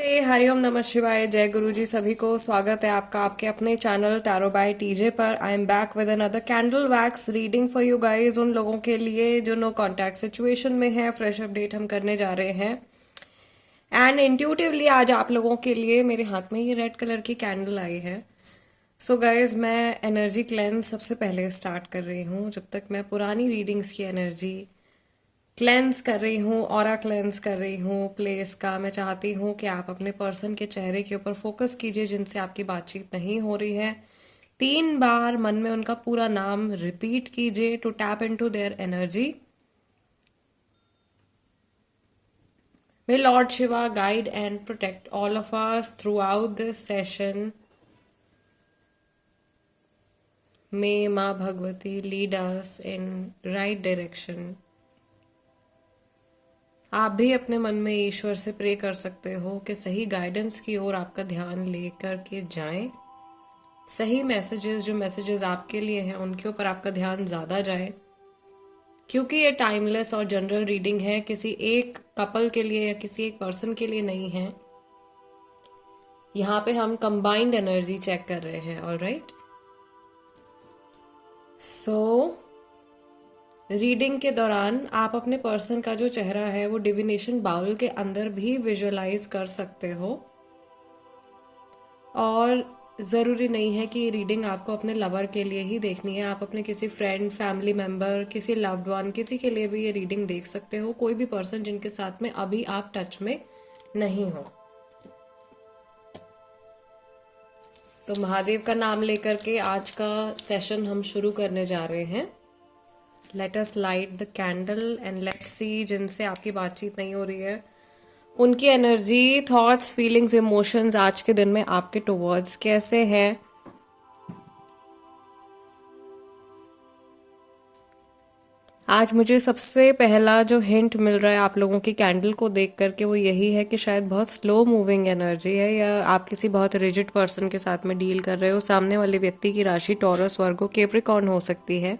नमस्ते, हरिओम नमः शिवाय, जय गुरु जी। सभी को स्वागत है आपका आपके अपने चैनल टैरो बाय टीजे पर। I am back with another candle wax reading for you guys, उन लोगों के लिए जो नो कांटेक्ट सिचुएशन में है। फ्रेश अपडेट हम करने जा रहे हैं एंड इंट्यूटिवली आज आप लोगों के लिए मेरे हाथ में ये रेड कलर की कैंडल आई है। सो गाइज, मैं एनर्जी क्लेंस सबसे पहले स्टार्ट कर रही हूँ। जब तक मैं पुरानी रीडिंग्स की एनर्जी क्लेंस कर रही हूँ, ऑरा क्लेंस कर रही हूँ प्लेस का, मैं चाहती हूँ कि आप अपने पर्सन के चेहरे के ऊपर फोकस कीजिए जिनसे आपकी बातचीत नहीं हो रही है। 3 बार मन में उनका पूरा नाम रिपीट कीजिए to tap into their energy. May lord Shiva guide and protect all of us throughout this session. May माँ Bhagavati lead us in right direction. आप भी अपने मन में ईश्वर से प्रे कर सकते हो कि सही गाइडेंस की ओर आपका ध्यान लेकर के जाएं। सही मैसेजेस, जो मैसेजेस आपके लिए हैं उनके ऊपर आपका ध्यान ज़्यादा जाए, क्योंकि ये टाइमलेस और जनरल रीडिंग है, किसी एक कपल के लिए या किसी एक पर्सन के लिए नहीं है। यहाँ पे हम कंबाइंड एनर्जी चेक कर रहे हैं। ऑलराइट, सो रीडिंग के दौरान आप अपने पर्सन का जो चेहरा है वो डिविनेशन बाउल के अंदर भी विजुअलाइज कर सकते हो। और ज़रूरी नहीं है कि ये रीडिंग आपको अपने लवर के लिए ही देखनी है। आप अपने किसी फ्रेंड, फैमिली मेम्बर, किसी लव्ड वन, किसी के लिए भी ये रीडिंग देख सकते हो। कोई भी पर्सन जिनके साथ में अभी आप टच में नहीं हो। तो महादेव का नाम लेकर के आज का सेशन हम शुरू करने जा रहे हैं। Let us light the candle and let's see जिनसे आपकी बातचीत नहीं हो रही है उनकी एनर्जी, थॉट्स, फीलिंग्स, इमोशंस आज के दिन में आपके टुवर्ड्स कैसे हैं। आज मुझे सबसे पहला जो हिंट मिल रहा है आप लोगों की कैंडल को देख करके वो यही है कि शायद बहुत स्लो मूविंग एनर्जी है, या आप किसी बहुत रिजिड पर्सन के साथ में डील कर रहे हो। सामने वाले व्यक्ति की राशि टॉरस, वर्गो, कैप्रिकॉर्न हो सकती है।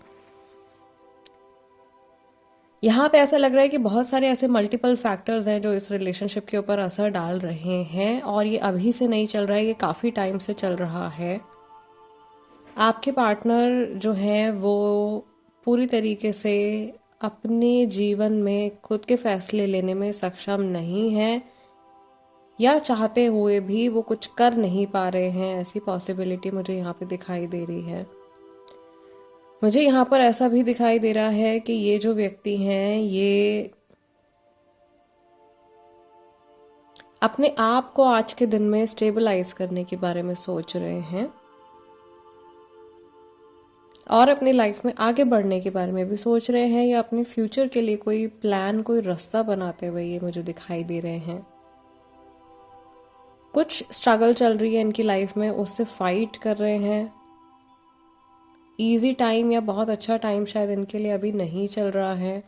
यहाँ पे ऐसा लग रहा है कि बहुत सारे ऐसे मल्टीपल फैक्टर्स हैं जो इस रिलेशनशिप के ऊपर असर डाल रहे हैं, और ये अभी से नहीं चल रहा है, ये काफ़ी टाइम से चल रहा है। आपके पार्टनर जो हैं वो पूरी तरीके से अपने जीवन में खुद के फैसले लेने में सक्षम नहीं हैं, या चाहते हुए भी वो कुछ कर नहीं पा रहे हैं। ऐसी पॉसिबिलिटी मुझे यहाँ पे दिखाई दे रही है। मुझे यहाँ पर ऐसा भी दिखाई दे रहा है कि ये जो व्यक्ति हैं ये अपने आप को आज के दिन में स्टेबलाइज करने के बारे में सोच रहे हैं, और अपनी लाइफ में आगे बढ़ने के बारे में भी सोच रहे हैं, या अपने फ्यूचर के लिए कोई प्लान, कोई रास्ता बनाते हुए ये मुझे दिखाई दे रहे हैं। कुछ स्ट्रगल चल रही है इनकी लाइफ में, उससे फाइट कर रहे हैं। इजी टाइम या बहुत अच्छा टाइम शायद इनके लिए अभी नहीं चल रहा है।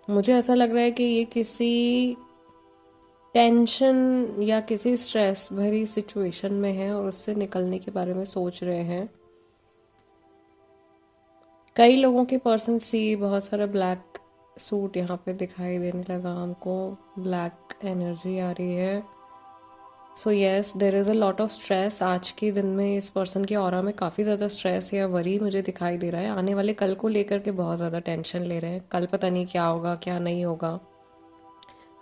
मुझे ऐसा लग रहा है कि ये किसी टेंशन या किसी स्ट्रेस भरी सिचुएशन में है और उससे निकलने के बारे में सोच रहे हैं। कई लोगों के पर्सन सी बहुत सारा ब्लैक सूट यहाँ पे दिखाई देने लगा हमको, ब्लैक एनर्जी आ रही है। So yes, there is a lot of stress आज के दिन में। इस पर्सन की ऑरा में काफ़ी ज़्यादा स्ट्रेस या वरी मुझे दिखाई दे रहा है। आने वाले कल को लेकर के बहुत ज़्यादा टेंशन ले रहे हैं। कल पता नहीं क्या होगा, क्या नहीं होगा।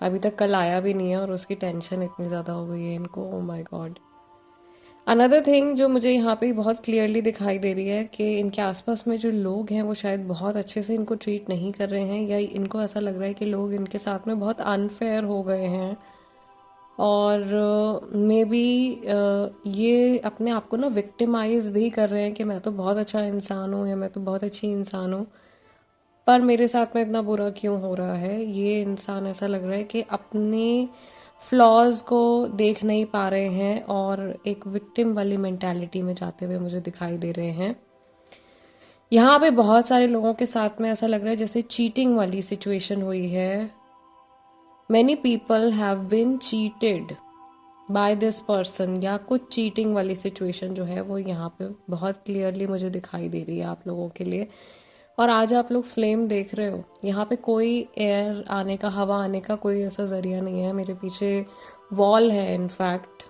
अभी तक कल आया भी नहीं है और उसकी टेंशन इतनी ज़्यादा हो गई है इनको। Oh my God. Another thing जो मुझे यहाँ पे बहुत क्लियरली दिखाई दे रही है कि इनके आसपास में जो लोग हैं वो शायद बहुत अच्छे से इनको ट्रीट नहीं कर रहे हैं, या इनको ऐसा लग रहा है कि लोग इनके साथ में बहुत अनफेयर हो गए हैं, और मे बी ये अपने आप को ना विक्टिमाइज भी कर रहे हैं कि मैं तो बहुत अच्छा इंसान हूँ, या मैं तो बहुत अच्छी इंसान हूँ, पर मेरे साथ में इतना बुरा क्यों हो रहा है। ये इंसान ऐसा लग रहा है कि अपने फ्लॉज को देख नहीं पा रहे हैं और एक विक्टिम वाली मेंटालिटी में जाते हुए मुझे दिखाई दे रहे हैं। यहाँ पे बहुत सारे लोगों के साथ में ऐसा लग रहा है जैसे चीटिंग वाली सिचुएशन हुई है। Many people have been cheated by this person, या कुछ चीटिंग वाली सिचुएशन जो है वो यहाँ पे बहुत क्लियरली मुझे दिखाई दे रही है आप लोगों के लिए। और आज आप लोग फ्लेम देख रहे हो, यहाँ पे कोई एयर आने का, हवा आने का कोई ऐसा जरिया नहीं है। मेरे पीछे वॉल है इनफैक्ट।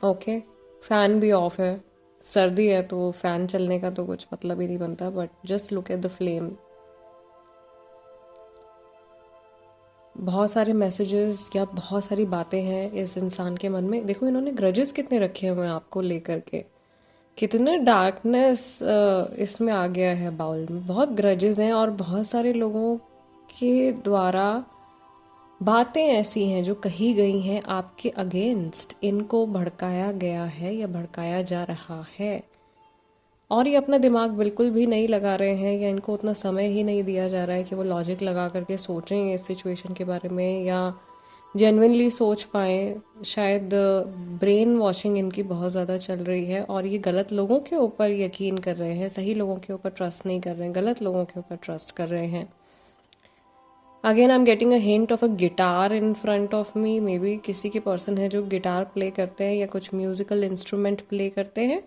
ओके, फैन भी ऑफ है। सर्दी है तो फैन चलने का तो कुछ मतलब ही नहीं बनता, but just look at the flame. बहुत सारे मैसेजेस या बहुत सारी बातें हैं इस इंसान के मन में। देखो इन्होंने ग्रजेस कितने रखे हुए हैं आपको लेकर के, कितने डार्कनेस इसमें आ गया है बाउल में। बहुत ग्रजेस हैं और बहुत सारे लोगों के द्वारा बातें ऐसी हैं जो कही गई हैं आपके अगेंस्ट, इनको भड़काया गया है या भड़काया जा रहा है। और ये अपना दिमाग बिल्कुल भी नहीं लगा रहे हैं, या इनको उतना समय ही नहीं दिया जा रहा है कि वो लॉजिक लगा करके सोचें इस सिचुएशन के बारे में या जेन्युइनली सोच पाएँ। शायद ब्रेन वॉशिंग इनकी बहुत ज़्यादा चल रही है और ये गलत लोगों के ऊपर यकीन कर रहे हैं, सही लोगों के ऊपर ट्रस्ट नहीं कर रहे हैं, गलत लोगों के ऊपर ट्रस्ट कर रहे हैं। Again I am getting a hint of a guitar in front of me. May be किसी के पर्सन है जो गिटार प्ले करते हैं या कुछ म्यूजिकल इंस्ट्रूमेंट प्ले करते हैं।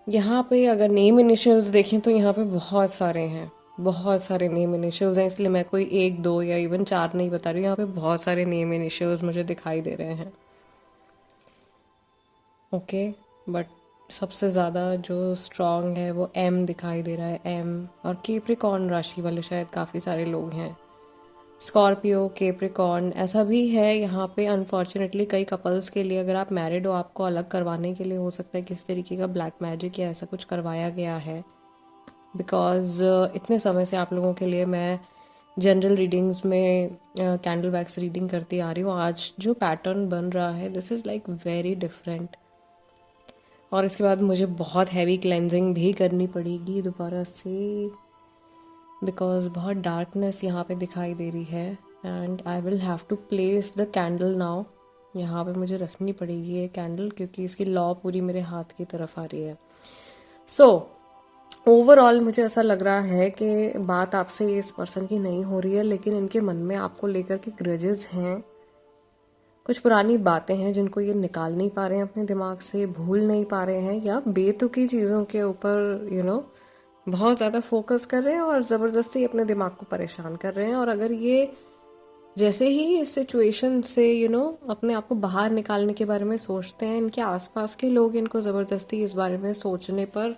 यहाँ पे अगर नेम इनिशियल्स देखें तो यहाँ पे बहुत सारे हैं, बहुत सारे नेम इनिशियल्स हैं, इसलिए मैं कोई एक दो या इवन चार नहीं बता रही हूँ। यहाँ पे बहुत सारे नेम इनिशियल्स मुझे दिखाई दे रहे हैं। ओके, बट सबसे ज़्यादा जो स्ट्रॉन्ग है वो एम दिखाई दे रहा है, एम। और केप्रिकॉर्न राशि वाले शायद काफ़ी सारे लोग हैं। स्कॉर्पियो, केप्रिकॉर्न ऐसा भी है यहाँ पे। अनफॉर्चुनेटली कई कपल्स के लिए, अगर आप मैरिड हो, आपको अलग करवाने के लिए हो सकता है किसी तरीके का ब्लैक मैजिक या ऐसा कुछ करवाया गया है। बिकॉज इतने समय से आप लोगों के लिए मैं जनरल रीडिंग्स में कैंडल वैक्स रीडिंग करती आ रही हूँ। आज जो पैटर्न बन रहा है, this is like very different. और इसके बाद मुझे बहुत हैवी क्लेंजिंग भी करनी पड़ेगी दोबारा से, बिकॉज बहुत डार्कनेस यहाँ पे दिखाई दे रही है। And I will have to place the candle now. यहाँ पे मुझे रखनी पड़ेगी ये कैंडल, क्योंकि इसकी लॉ पूरी मेरे हाथ की तरफ आ रही है। सो ओवरऑल मुझे ऐसा लग रहा है कि बात आपसे इस पर्सन की नहीं हो रही है, लेकिन इनके मन में आपको लेकर के ग्रजेस हैं, कुछ पुरानी बातें हैं जिनको ये निकाल नहीं पा रहे हैं अपने दिमाग से, भूल नहीं पा रहे हैं, या बेतुकी चीज़ों के ऊपर बहुत ज़्यादा फोकस कर रहे हैं और ज़बरदस्ती अपने दिमाग को परेशान कर रहे हैं। और अगर ये जैसे ही इस सिचुएशन से अपने आप को बाहर निकालने के बारे में सोचते हैं, इनके आसपास के लोग इनको ज़बरदस्ती इस बारे में सोचने पर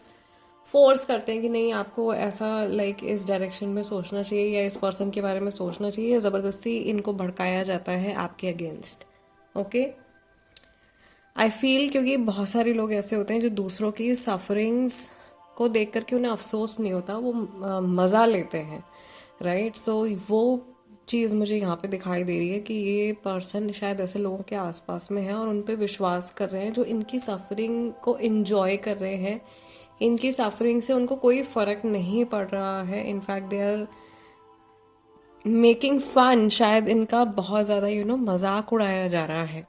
फोर्स करते हैं कि नहीं, आपको ऐसा लाइक इस डायरेक्शन में सोचना चाहिए या इस पर्सन के बारे में सोचना चाहिए। ज़बरदस्ती इनको भड़काया जाता है आपके अगेंस्ट। ओके, आई फील, क्योंकि बहुत सारे लोग ऐसे होते हैं जो दूसरों की सफरिंग्स को देख करके उन्हें अफसोस नहीं होता, वो मज़ा लेते हैं, राइट। सो वो चीज़ मुझे यहाँ पे दिखाई दे रही है कि ये पर्सन शायद ऐसे लोगों के आसपास में है और उन पे विश्वास कर रहे हैं जो इनकी सफरिंग को इन्जॉय कर रहे हैं। इनकी सफरिंग से उनको कोई फ़र्क नहीं पड़ रहा है। In fact they are making fun. शायद इनका बहुत ज़्यादा मजाक उड़ाया जा रहा है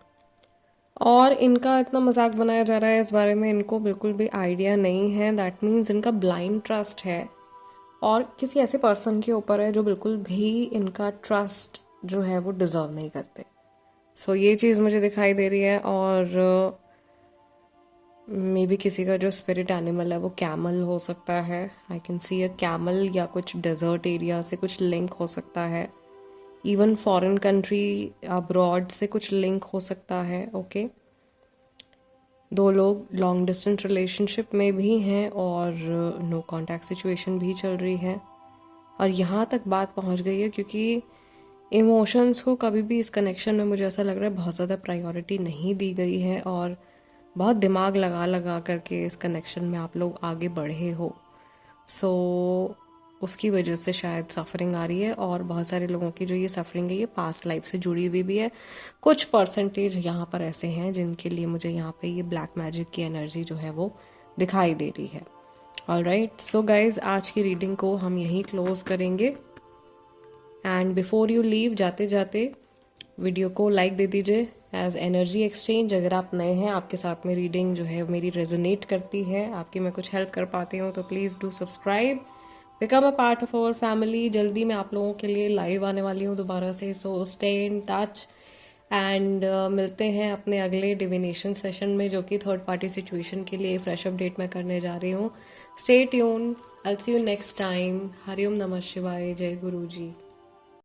और इनका इतना मजाक बनाया जा रहा है, इस बारे में इनको बिल्कुल भी आइडिया नहीं है। दैट मीन्स इनका ब्लाइंड ट्रस्ट है और किसी ऐसे पर्सन के ऊपर है जो बिल्कुल भी इनका ट्रस्ट जो है वो डिज़र्व नहीं करते। सो ये चीज़ मुझे दिखाई दे रही है। और मे बी किसी का जो स्पिरिट एनिमल है वो कैमल हो सकता है। I can see a camel, या कुछ डेजर्ट एरिया से कुछ लिंक हो सकता है, इवन फॉरेन कंट्री अब्रॉड से कुछ लिंक हो सकता है। ओके, दो लोग लॉन्ग डिस्टेंस रिलेशनशिप में भी हैं और नो कांटेक्ट सिचुएशन भी चल रही है। और यहाँ तक बात पहुँच गई है क्योंकि इमोशंस को कभी भी इस कनेक्शन में मुझे ऐसा लग रहा है बहुत ज़्यादा प्रायोरिटी नहीं दी गई है और बहुत दिमाग लगा लगा करके इस कनेक्शन में आप लोग आगे बढ़े हो। सो उसकी वजह से शायद सफरिंग आ रही है। और बहुत सारे लोगों की जो ये सफरिंग है ये पास्ट लाइफ से जुड़ी हुई भी है। कुछ परसेंटेज यहाँ पर ऐसे हैं जिनके लिए मुझे यहाँ पे ये ब्लैक मैजिक की एनर्जी जो है वो दिखाई दे रही है। ऑलराइट, सो गाइज, आज की रीडिंग को हम यहीं क्लोज करेंगे। एंड बिफोर यू लीव, जाते जाते वीडियो को लाइक दे दीजिए एज एनर्जी एक्सचेंज। अगर आप नए हैं, आपके साथ में रीडिंग जो है मेरी रेजोनेट करती है, आपकी मैं कुछ हेल्प कर पाती हूँ, तो please do subscribe, become a part of our family. जल्दी मैं आप लोगों के लिए लाइव आने वाली हूँ दोबारा से। So stay in touch and मिलते हैं अपने अगले डिविनेशन सेशन में, जो कि थर्ड पार्टी सिचुएशन के लिए फ्रेश अपडेट मैं करने जा रही हूँ. Stay tune. I will see you next time. Hariom नमः शिवाय. जय गुरु जी.